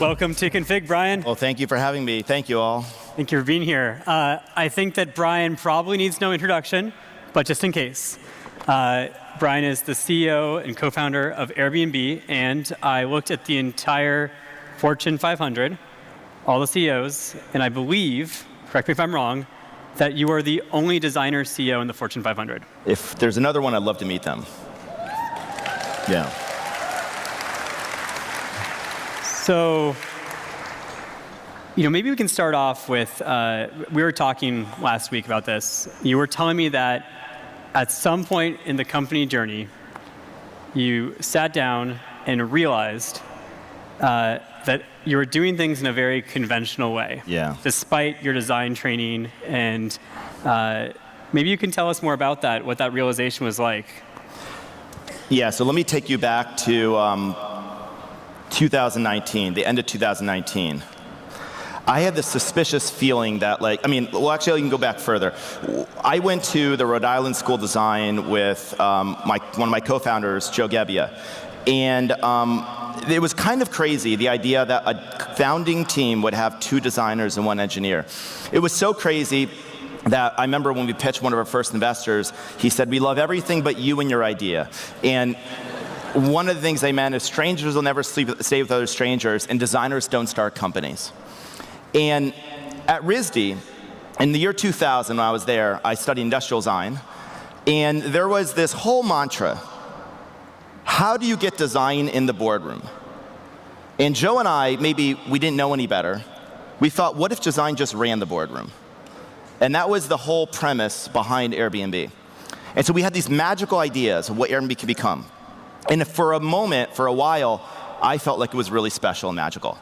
Welcome to Config, Brian. Well, thank you for having me. Thank you all. Thank you for being here. I think that Brian probably needs no introduction, but just in case. Brian is the CEO and co-founder of Airbnb, and I looked at the entire Fortune 500, all the CEOs, and I believe, correct me if I'm wrong, that you are the only designer CEO in the Fortune 500. If there's another one, I'd love to meet them. Yeah. So, maybe we can start off with, we were talking last week about this. You were telling me that at some point in the company journey, you sat down and realized that you were doing things in a very conventional way. Yeah. Despite your design training, and maybe you can tell us more about that, what that realization was like. Yeah, so let me take you back to 2019, the end of 2019. I had this suspicious feeling that actually I can go back further. I went to the Rhode Island School of Design with one of my co-founders, Joe Gebbia. And it was kind of crazy, the idea that a founding team would have 2 designers and 1 engineer. It was so crazy that I remember when we pitched one of our first investors, he said, "We love everything but you and your idea." And one of the things they meant is strangers will never stay with other strangers, and designers don't start companies. And at RISD, in the year 2000, when I was there, I studied industrial design, and there was this whole mantra: how do you get design in the boardroom? And Joe and I, maybe we didn't know any better, we thought, what if design just ran the boardroom? And that was the whole premise behind Airbnb. And so we had these magical ideas of what Airbnb could become. And for a moment, for a while, I felt like it was really special and magical.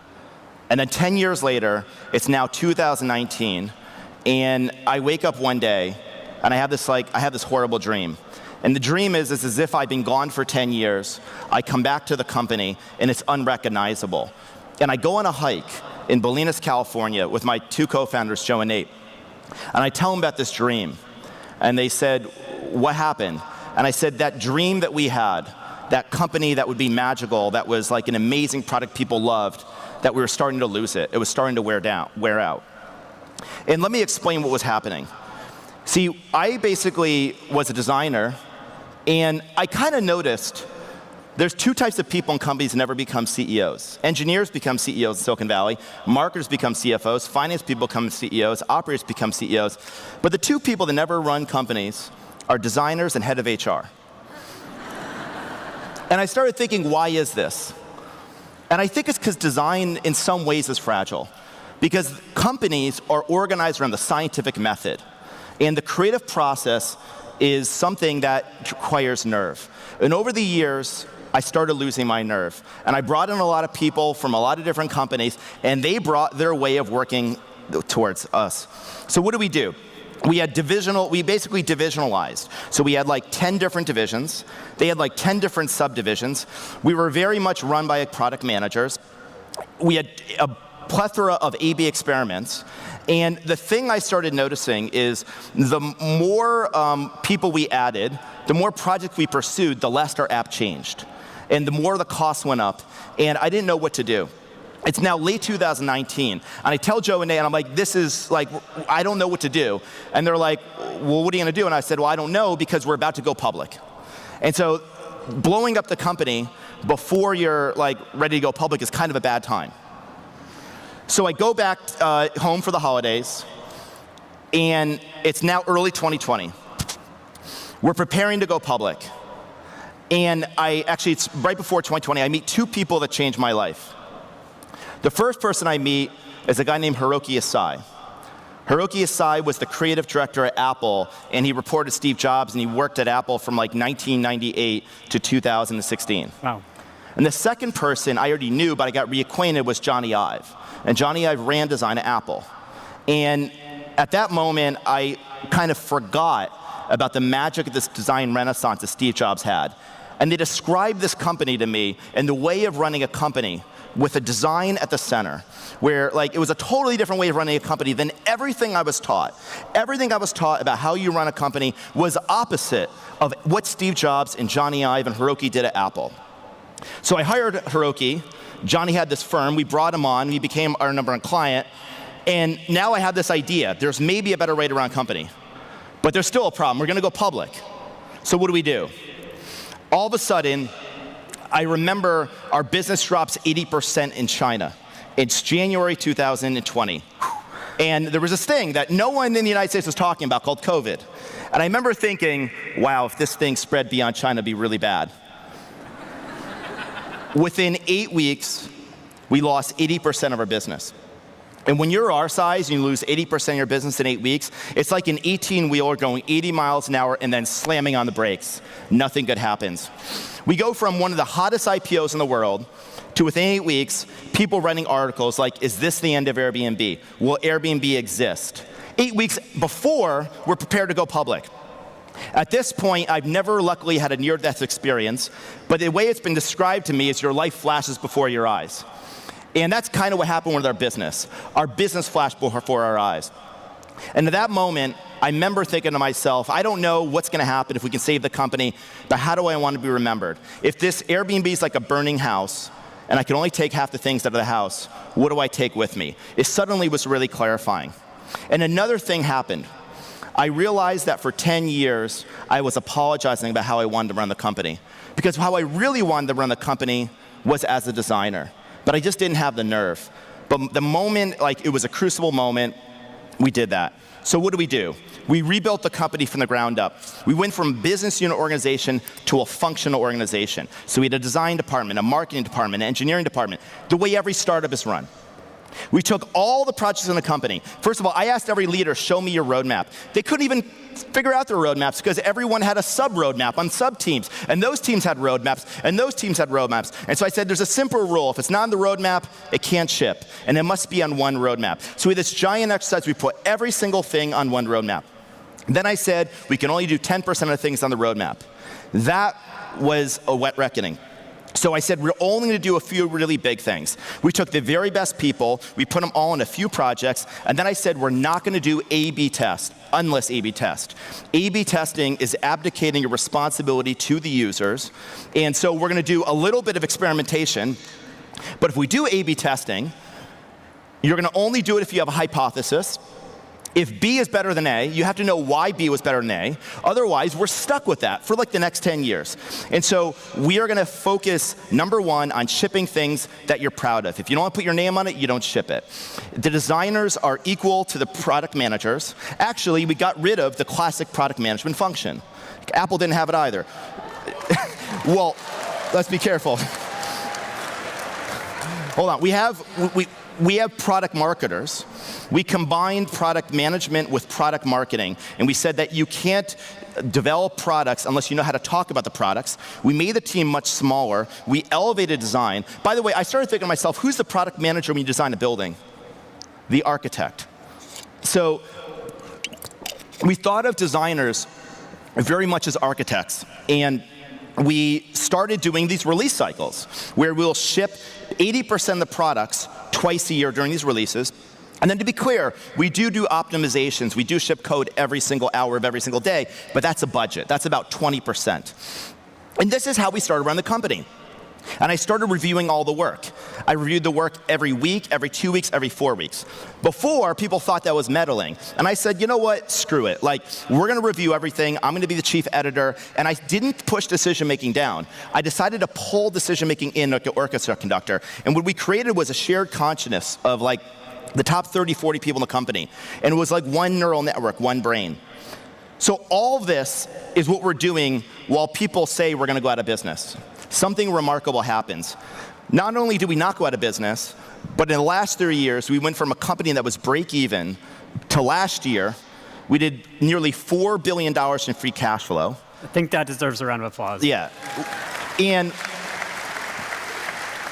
And then 10 years later, it's now 2019, and I wake up one day, and I have this horrible dream. And the dream is as if I've been gone for 10 years. I come back to the company, and it's unrecognizable. And I go on a hike in Bolinas, California, with my 2 co-founders, Joe and Nate. And I tell them about this dream. And they said, "What happened?" And I said, "That dream that we had, that company that would be magical, that was like an amazing product people loved, that we were starting to lose it. It was starting to wear out." And let me explain what was happening. See, I basically was a designer, and I kind of noticed there's 2 types of people in companies that never become CEOs. Engineers become CEOs in Silicon Valley, marketers become CFOs, finance people become CEOs, operators become CEOs. But the 2 people that never run companies are designers and head of HR. And I started thinking, why is this? And I think it's because design in some ways is fragile. Because companies are organized around the scientific method. And the creative process is something that requires nerve. And over the years, I started losing my nerve. And I brought in a lot of people from a lot of different companies, and they brought their way of working towards us. So what do? We basically divisionalized. So we had like 10 different divisions. They had like 10 different subdivisions. We were very much run by product managers. We had a plethora of A/B experiments. And the thing I started noticing is the more people we added, the more projects we pursued, the less our app changed. And the more the costs went up. And I didn't know what to do. It's now late 2019, and I tell Joe and Nate, and I'm like, I don't know what to do. And they're like, well, what are you going to do? And I said, well, I don't know, because we're about to go public. And so blowing up the company before you're ready to go public is kind of a bad time. So I go back home for the holidays, and it's now early 2020. We're preparing to go public. And it's right before 2020, I meet 2 people that changed my life. The first person I meet is a guy named Hiroki Asai. Hiroki Asai was the creative director at Apple, and he reported Steve Jobs, and he worked at Apple from 1998 to 2016. Wow. And the second person I already knew, but I got reacquainted, was Johnny Ive. And Johnny Ive ran design at Apple. And at that moment, I kind of forgot about the magic of this design renaissance that Steve Jobs had. And they described this company to me and the way of running a company with a design at the center, where it was a totally different way of running a company than everything I was taught. Everything I was taught about how you run a company was opposite of what Steve Jobs and Johnny Ive and Hiroki did at Apple. So I hired Hiroki Johnny had this firm. We brought him on. He became our #1 client. And now I have this idea. There's maybe a better way to run a company. But there's still a problem. We're going to go public. So what do? All of a sudden, I remember our business drops 80% in China. It's January 2020. And there was this thing that no one in the United States was talking about called COVID. And I remember thinking, wow, if this thing spread beyond China, it'd be really bad. Within 8 weeks, we lost 80% of our business. And when you're our size and you lose 80% of your business in 8 weeks, it's like an 18-wheeler going 80 miles an hour and then slamming on the brakes. Nothing good happens. We go from one of the hottest IPOs in the world to within 8 weeks, people writing articles like, is this the end of Airbnb? Will Airbnb exist? 8 weeks before we're prepared to go public. At this point, I've never luckily had a near-death experience, but the way it's been described to me is your life flashes before your eyes. And that's kind of what happened with our business. Our business flashed before our eyes. And at that moment, I remember thinking to myself, I don't know what's going to happen if we can save the company, but how do I want to be remembered? If this Airbnb is like a burning house, and I can only take half the things out of the house, what do I take with me? It suddenly was really clarifying. And another thing happened. I realized that for 10 years, I was apologizing about how I wanted to run the company. Because how I really wanted to run the company was as a designer. But I just didn't have the nerve. But the moment, like it was a crucible moment, we did that. So what do? We rebuilt the company from the ground up. We went from a business unit organization to a functional organization. So we had a design department, a marketing department, an engineering department, the way every startup is run. We took all the projects in the company. First of all, I asked every leader, show me your roadmap. They couldn't even figure out their roadmaps because everyone had a sub-roadmap on sub-teams. And those teams had roadmaps, and those teams had roadmaps. And so I said, there's a simple rule. If it's not on the roadmap, it can't ship. And it must be on one roadmap. So we had this giant exercise. We put every single thing on one roadmap. Then I said, we can only do 10% of the things on the roadmap. That was a wet reckoning. So I said, we're only going to do a few really big things. We took the very best people, we put them all in a few projects, and then I said, we're not going to do A/B test, unless A/B test. A/B testing is abdicating your responsibility to the users, and so we're going to do a little bit of experimentation, but if we do A/B testing, you're going to only do it if you have a hypothesis. If B is better than A, you have to know why B was better than A. Otherwise, we're stuck with that for like the next 10 years. And so we are going to focus, number one, on shipping things that you're proud of. If you don't want to put your name on it, you don't ship it. The designers are equal to the product managers. Actually, we got rid of the classic product management function. Apple didn't have it either. Well, let's be careful. Hold on. We have product marketers. We combined product management with product marketing, and we said that you can't develop products unless you know how to talk about the products. We made the team much smaller. We elevated design. By the way, I started thinking to myself, who's the product manager when you design a building? The architect. So we thought of designers very much as architects, and we started doing these release cycles where we'll ship 80% of the products twice a year during these releases. And then to be clear, we do optimizations. We do ship code every single hour of every single day, but that's a budget. That's about 20%. And this is how we started running the company. And I started reviewing all the work. I reviewed the work every week, every 2 weeks, every 4 weeks. Before, people thought that was meddling. And I said, you know what, screw it. Like, we're going to review everything. I'm going to be the chief editor. And I didn't push decision-making down. I decided to pull decision-making in like an orchestra conductor. And what we created was a shared consciousness of like the top 30, 40 people in the company. And it was like one neural network, one brain. So all of this is what we're doing while people say we're going to go out of business. Something remarkable happens. Not only did we not go out of business, but in the last 3 years, we went from a company that was break even to last year, we did nearly $4 billion in free cash flow. I think that deserves a round of applause. Yeah. And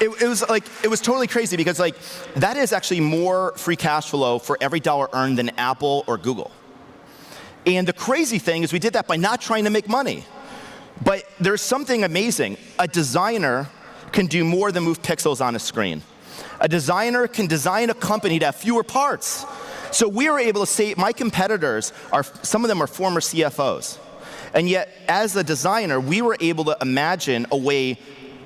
it was totally crazy because like that is actually more free cash flow for every dollar earned than Apple or Google. And the crazy thing is we did that by not trying to make money. But there's something amazing. A designer can do more than move pixels on a screen. A designer can design a company to have fewer parts. So we were able to say, my competitors, some of them are former CFOs. And yet, as a designer, we were able to imagine a way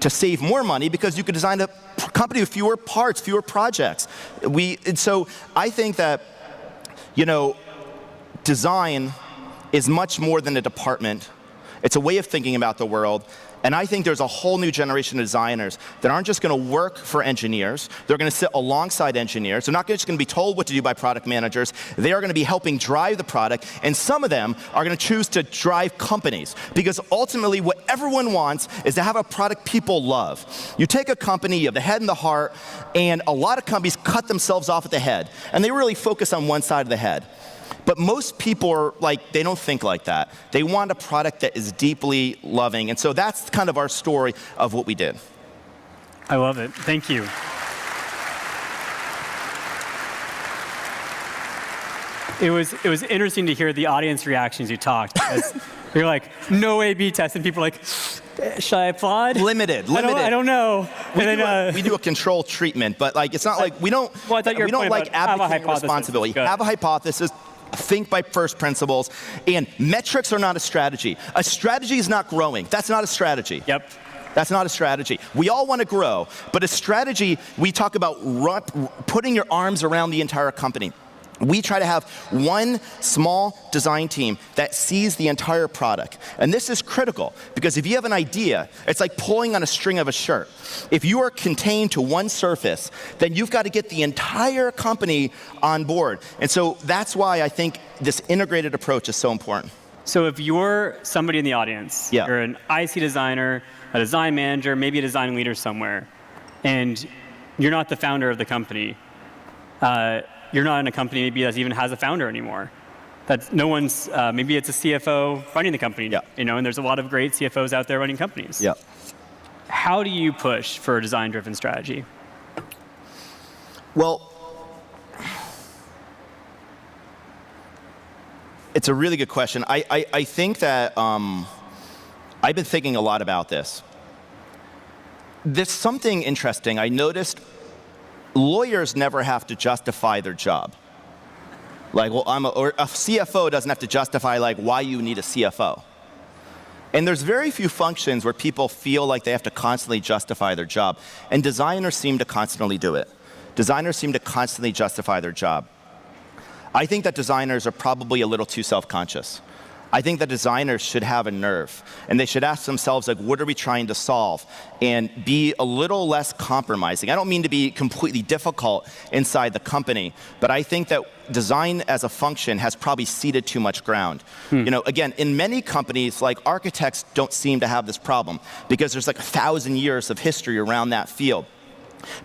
to save more money because you could design a company with fewer parts, fewer projects. And so I think that, design is much more than a department. It's a way of thinking about the world. And I think there's a whole new generation of designers that aren't just going to work for engineers. They're going to sit alongside engineers. They're not just going to be told what to do by product managers. They are going to be helping drive the product. And some of them are going to choose to drive companies. Because ultimately, what everyone wants is to have a product people love. You take a company, you have the head and the heart, and a lot of companies cut themselves off at the head. And they really focus on one side of the head. But most people are they don't think like that. They want a product that is deeply loving. And so that's kind of our story of what we did. I love it. Thank you. It was interesting to hear the audience reactions you talked. You're like, no A/B test, and people are like, should I applaud? Limited. I don't know. We do a control treatment, but it's not like we don't. Well, I thought you were we don't abdicating responsibility. Have a hypothesis. Think by first principles, and metrics are not a strategy. A strategy is not growing. That's not a strategy. Yep. That's not a strategy. We all want to grow, but a strategy, we talk about putting your arms around the entire company. We try to have one small design team that sees the entire product. And this is critical, because if you have an idea, it's like pulling on a string of a shirt. If you are contained to one surface, then you've got to get the entire company on board. And so that's why I think this integrated approach is so important. So if you're somebody in the audience, you're an IC designer, a design manager, maybe a design leader somewhere, and you're not the founder of the company, you're not in a company maybe that even has a founder anymore. Maybe it's a CFO running the company, and there's a lot of great CFOs out there running companies. Yeah. How do you push for a design-driven strategy? Well, it's a really good question. I think that I've been thinking a lot about this. There's something interesting. I noticed lawyers never have to justify their job. Or a CFO doesn't have to justify why you need a CFO. And there's very few functions where people feel like they have to constantly justify their job. And designers seem to constantly do it. Designers seem to constantly justify their job. I think that designers are probably a little too self-conscious. I think that designers should have a nerve, and they should ask themselves, what are we trying to solve? And be a little less compromising. I don't mean to be completely difficult inside the company, but I think that design as a function has probably ceded too much ground. Again, in many companies, architects don't seem to have this problem, because there's 1,000 years of history around that field.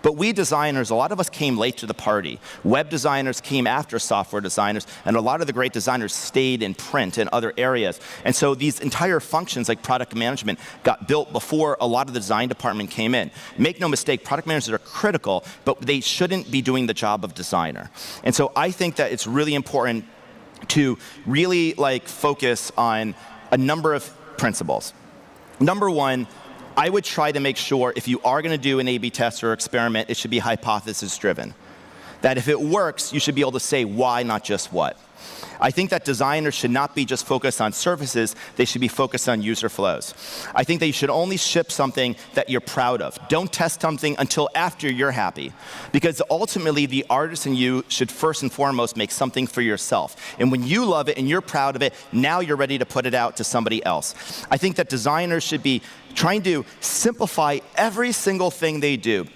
But we designers, a lot of us came late to the party. Web designers came after software designers, and a lot of the great designers stayed in print and other areas. And so these entire functions like product management got built before a lot of the design department came in. Make no mistake, product managers are critical, but they shouldn't be doing the job of designer. And so I think that it's really important to really focus on a number of principles. Number one, I would try to make sure if you are going to do an A/B test or experiment, it should be hypothesis driven. That if it works, you should be able to say why, not just what. I think that designers should not be just focused on surfaces, they should be focused on user flows. I think that you should only ship something that you're proud of. Don't test something until after you're happy. Because ultimately, the artist in you should first and foremost make something for yourself. And when you love it and you're proud of it, now you're ready to put it out to somebody else. I think that designers should be trying to simplify every single thing they do.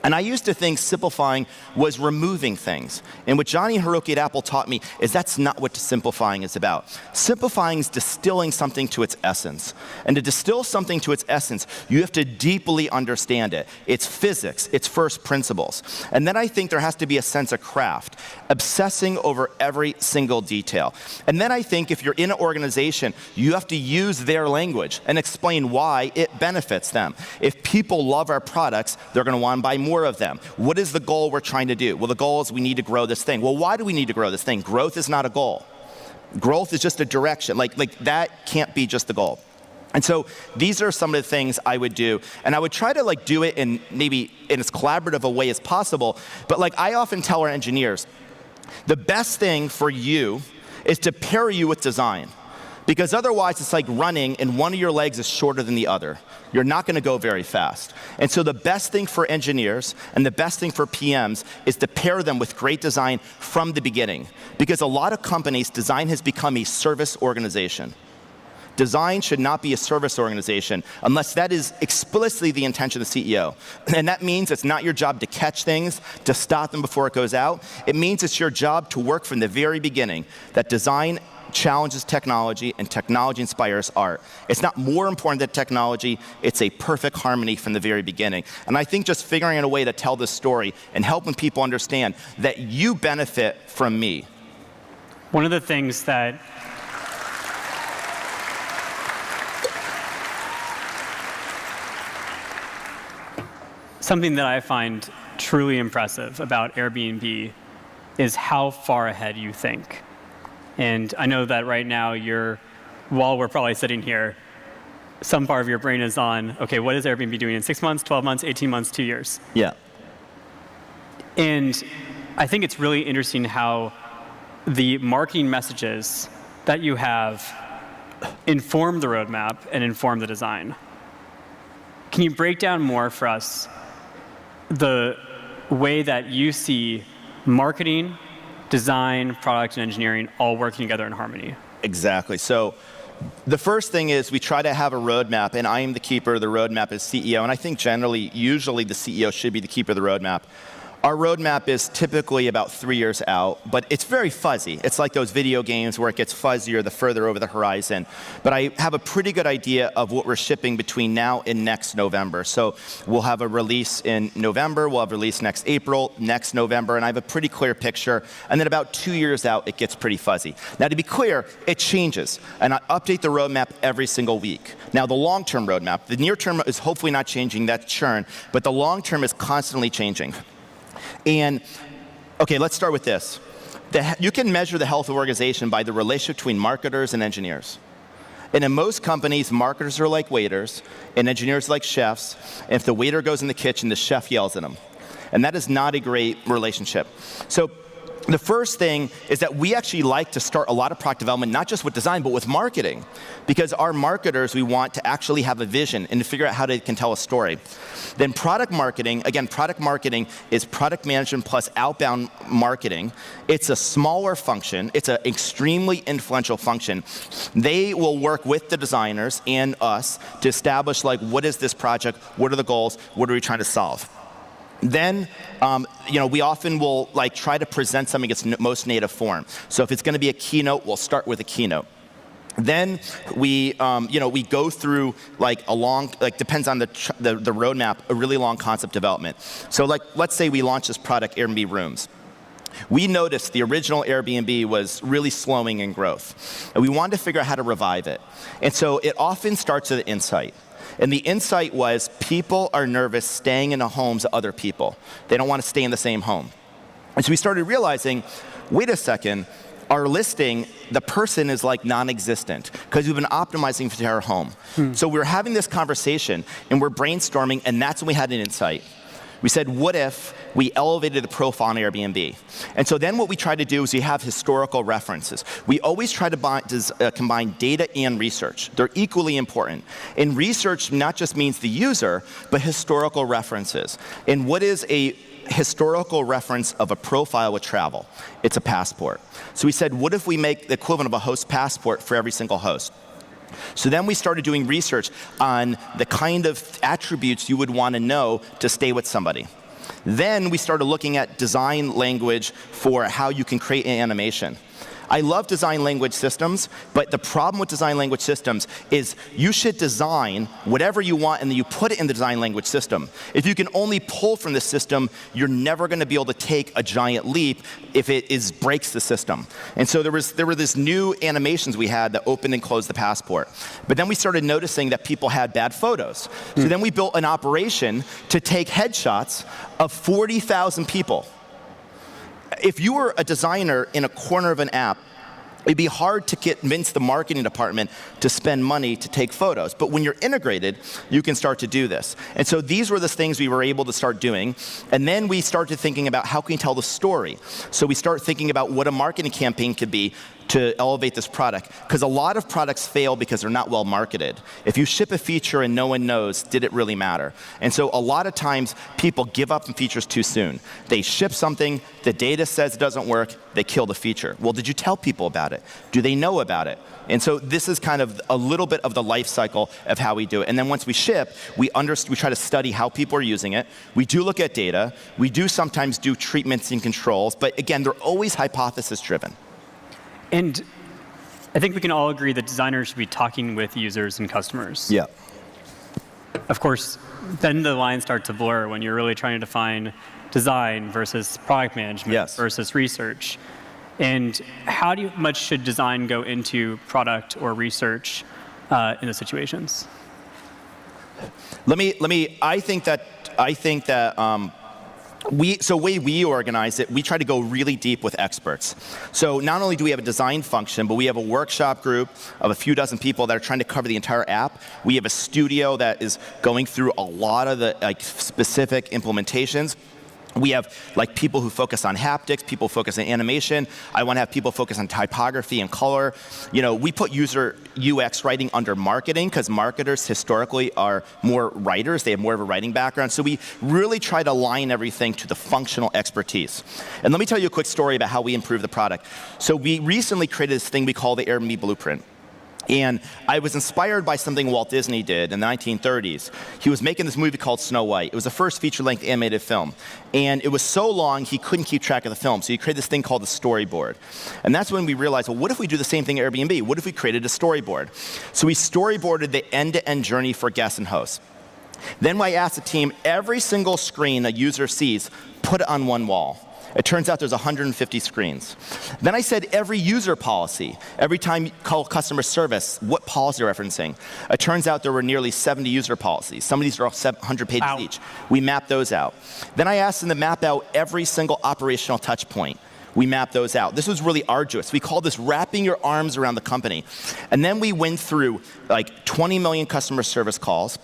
And I used to think simplifying was removing things. And what Johnny Hiroki at Apple taught me is that's not what simplifying is about. Simplifying is distilling something to its essence. And to distill something to its essence, you have to deeply understand it. It's physics, it's first principles. And then I think there has to be a sense of craft, obsessing over every single detail. And then I think if you're in an organization, you have to use their language and explain why it benefits them. If people love our products, they're going to want to buy more of them. What is the goal we're trying to do? Well, the goal is we need to grow this thing. Well, why do we need to grow this thing? Growth is not a goal. Growth is just a direction. That can't be just the goal. And so these are some of the things I would do. And I would try to do it in maybe in as collaborative a way as possible. But I often tell our engineers, the best thing for you is to pair you with design. Because otherwise, it's like running and one of your legs is shorter than the other. You're not going to go very fast. And so the best thing for engineers and the best thing for PMs is to pair them with great design from the beginning. Because a lot of companies, design has become a service organization. Design should not be a service organization unless that is explicitly the intention of the CEO. And that means it's not your job to catch things, to stop them before it goes out. It means it's your job to work from the very beginning, that design challenges technology and technology inspires art. It's not more important than technology, it's a perfect harmony from the very beginning. And I think just figuring out a way to tell this story and helping people understand that you benefit from me. One of the things that something that I find truly impressive about Airbnb is how far ahead you think. And I know that right now while we're probably sitting here, some part of your brain is on, okay, what is Airbnb doing in 6 months, 12 months, 18 months, 2 years? Yeah. And I think it's really interesting how the marketing messages that you have inform the roadmap and inform the design. Can you break down more for us the way that you see marketing, design, product, and engineering all working together in harmony? Exactly. So the first thing is we try to have a roadmap, and I am the keeper of the roadmap as CEO, and I think usually the CEO should be the keeper of the roadmap. Our roadmap is typically about 3 years out, but it's very fuzzy. It's like those video games where it gets fuzzier the further over the horizon. But I have a pretty good idea of what we're shipping between now and next November. So we'll have a release in November, we'll have a release next April, next November, and I have a pretty clear picture. And then about 2 years out, it gets pretty fuzzy. Now, to be clear, it changes, and I update the roadmap every single week. Now, the long-term roadmap, the near term is hopefully not changing, that's churn, but the long term is constantly changing. And, okay, let's start with this. You can measure the health of organization by the relationship between marketers and engineers. And in most companies, marketers are like waiters, and engineers are like chefs. And if the waiter goes in the kitchen, the chef yells at him. And that is not a great relationship. So the first thing is that we actually like to start a lot of product development, not just with design, but with marketing. Because our marketers, we want to actually have a vision and to figure out how they can tell a story. Then product marketing, again, product marketing is product management plus outbound marketing. It's a smaller function. It's an extremely influential function. They will work with the designers and us to establish, like, what is this project? What are the goals? What are we trying to solve? Then, we often will try to present something in its most native form. So if it's going to be a keynote, we'll start with a keynote. Then we go through depends on the roadmap, a really long concept development. So let's say we launch this product, Airbnb Rooms. We noticed the original Airbnb was really slowing in growth, and we wanted to figure out how to revive it. And so it often starts with an insight. And the insight was people are nervous staying in the homes of other people. They don't want to stay in the same home. And so we started realizing, wait a second, our listing, the person is non-existent because we've been optimizing for our home. So we were having this conversation and we're brainstorming, and that's when we had an insight. We said, what if we elevated the profile on Airbnb? And so then what we try to do is we have historical references. We always try to combine data and research. They're equally important. And research not just means the user, but historical references. And what is a historical reference of a profile with travel? It's a passport. So we said, what if we make the equivalent of a host passport for every single host? So then we started doing research on the kind of attributes you would want to know to stay with somebody. Then we started looking at design language for how you can create an animation. I love design language systems, but the problem with design language systems is you should design whatever you want and then you put it in the design language system. If you can only pull from the system, you're never going to be able to take a giant leap if it breaks the system. And so there were these new animations we had that opened and closed the passport. But then we started noticing that people had bad photos. So then we built an operation to take headshots of 40,000 people. If you were a designer in a corner of an app, it'd be hard to convince the marketing department to spend money to take photos. But when you're integrated, you can start to do this. And so these were the things we were able to start doing. And then we started thinking about how can we tell the story. So we start thinking about what a marketing campaign could be to elevate this product, because a lot of products fail because they're not well marketed. If you ship a feature and no one knows, did it really matter? And so a lot of times people give up on features too soon. They ship something, the data says it doesn't work, they kill the feature. Well, did you tell people about it? Do they know about it? And so this is kind of a little bit of the life cycle of how we do it. And then once we ship, we try to study how people are using it. We do look at data. We do sometimes do treatments and controls, but again, they're always hypothesis driven. And I think we can all agree that designers should be talking with users and customers. Yeah. Of course, then the lines start to blur when you're really trying to define design versus product management Yes. versus research. And how much should design go into product or research in those situations? I think that so way we organize it, we try to go really deep with experts. So not only do we have a design function, but we have a workshop group of a few dozen people that are trying to cover the entire app. We have a studio that is going through a lot of the specific implementations. We have people who focus on haptics, people focus on animation. I want to have people focus on typography and color. We put user UX writing under marketing because marketers historically are more writers. They have more of a writing background. So we really try to align everything to the functional expertise. And let me tell you a quick story about how we improve the product. So we recently created this thing we call the Airbnb Blueprint. And I was inspired by something Walt Disney did in the 1930s. He was making this movie called Snow White. It was the first feature-length animated film. And it was so long, he couldn't keep track of the film. So he created this thing called the storyboard. And that's when we realized, well, what if we do the same thing at Airbnb? What if we created a storyboard? So we storyboarded the end-to-end journey for guests and hosts. Then I asked the team, every single screen a user sees, put it on one wall. It turns out there's 150 screens. Then I said every user policy, every time you call customer service, what policy are you referencing? It turns out there were nearly 70 user policies. Some of these are 100 pages each. We mapped those out. Then I asked them to map out every single operational touch point. We mapped those out. This was really arduous. We called this wrapping your arms around the company. And then we went through 20 million customer service calls.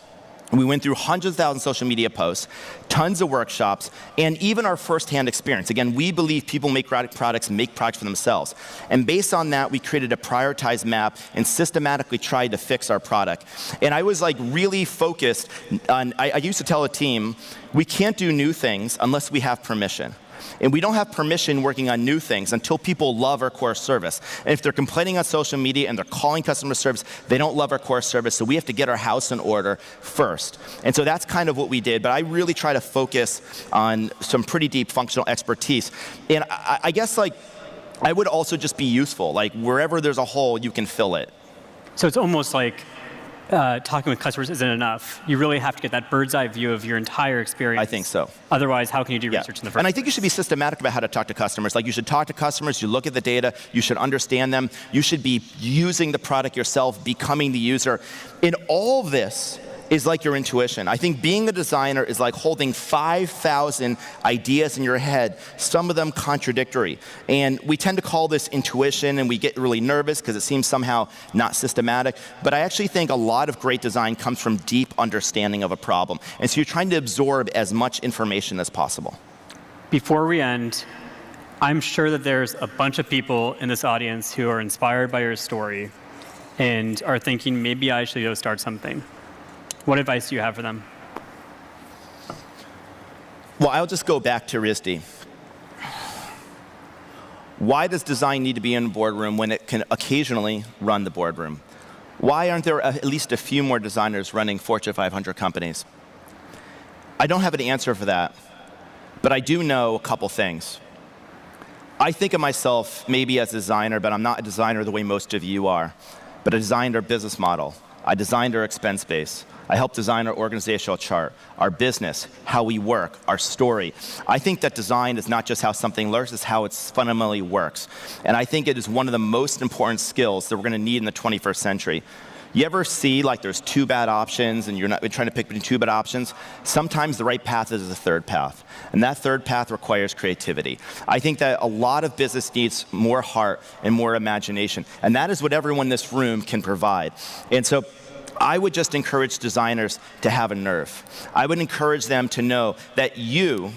We went through hundreds of thousands of social media posts, tons of workshops, and even our firsthand experience. Again, we believe people make products for themselves. And based on that, we created a prioritized map and systematically tried to fix our product. And I was really focused on, I used to tell a team, we can't do new things unless we have permission. And we don't have permission working on new things until people love our core service. And if they're complaining on social media and they're calling customer service, they don't love our core service, so we have to get our house in order first. And so that's kind of what we did, but I really try to focus on some pretty deep functional expertise. And I guess I would also just be useful. Wherever there's a hole, you can fill it. So it's almost like talking with customers isn't enough. You really have to get that bird's eye view of your entire experience. I think so. Otherwise, how can you do research in the first place? And I think you should be systematic about how to talk to customers. You should talk to customers, you look at the data, you should understand them, you should be using the product yourself, becoming the user. In all of this is your intuition. I think being a designer is like holding 5,000 ideas in your head, some of them contradictory. And we tend to call this intuition, and we get really nervous because it seems somehow not systematic. But I actually think a lot of great design comes from deep understanding of a problem. And so you're trying to absorb as much information as possible. Before we end, I'm sure that there's a bunch of people in this audience who are inspired by your story and are thinking, maybe I should go start something. What advice do you have for them? Well, I'll just go back to RISD. Why does design need to be in the boardroom when it can occasionally run the boardroom? Why aren't there at least a few more designers running Fortune 500 companies? I don't have an answer for that, but I do know a couple things. I think of myself maybe as a designer, but I'm not a designer the way most of you are, but I designed our business model. I designed our expense base. I helped design our organizational chart, our business, how we work, our story. I think that design is not just how something looks, it's how it fundamentally works. And I think it is one of the most important skills that we're going to need in the 21st century. You ever see there's two bad options and you're trying to pick between two bad options? Sometimes the right path is the third path. And that third path requires creativity. I think that a lot of business needs more heart and more imagination. And that is what everyone in this room can provide. And so I would just encourage designers to have a nerve. I would encourage them to know that you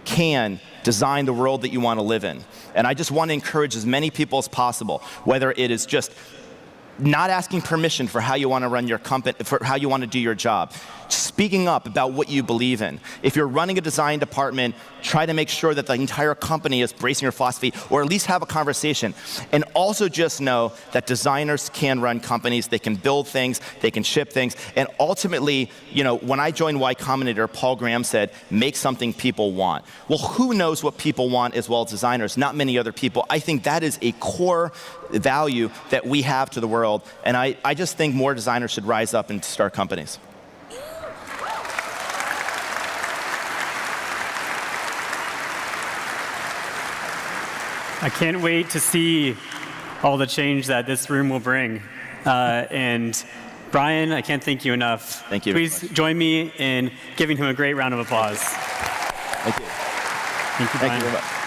can design the world that you want to live in. And I just want to encourage as many people as possible, whether it is just not asking permission for how you want to run your company, for how you want to do your job. Speaking up about what you believe in. If you're running a design department, try to make sure that the entire company is embracing your philosophy, or at least have a conversation. And also just know that designers can run companies, they can build things, they can ship things. And ultimately, when I joined Y Combinator, Paul Graham said, make something people want. Well, who knows what people want as well as designers? Not many other people. I think that is a core value that we have to the world. And I just think more designers should rise up and start companies. I can't wait to see all the change that this room will bring. And Brian, I can't thank you enough. Thank you. Please join me in giving him a great round of applause. Thank you. Thank you, Brian. Thank you very much.